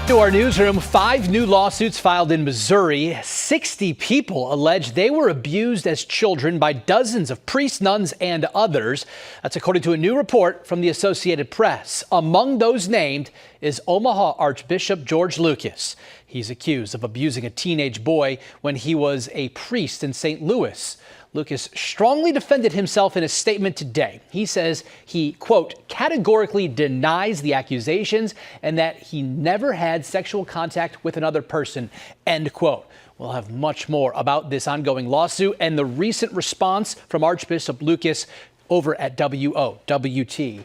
To our newsroom, 5 new lawsuits filed in Missouri. 60 people allege they were abused as children by dozens of priests, nuns, and others. That's according to a new report from the Associated Press. Among those named is Omaha Archbishop George Lucas. He's accused of abusing a teenage boy when he was a priest in St. Louis. Lucas strongly defended himself in a statement today. He says he, quote, categorically denies the accusations and that he never had sexual contact with another person, end quote. We'll have much more about this ongoing lawsuit and the recent response from Archbishop Lucas over at WOWT.com.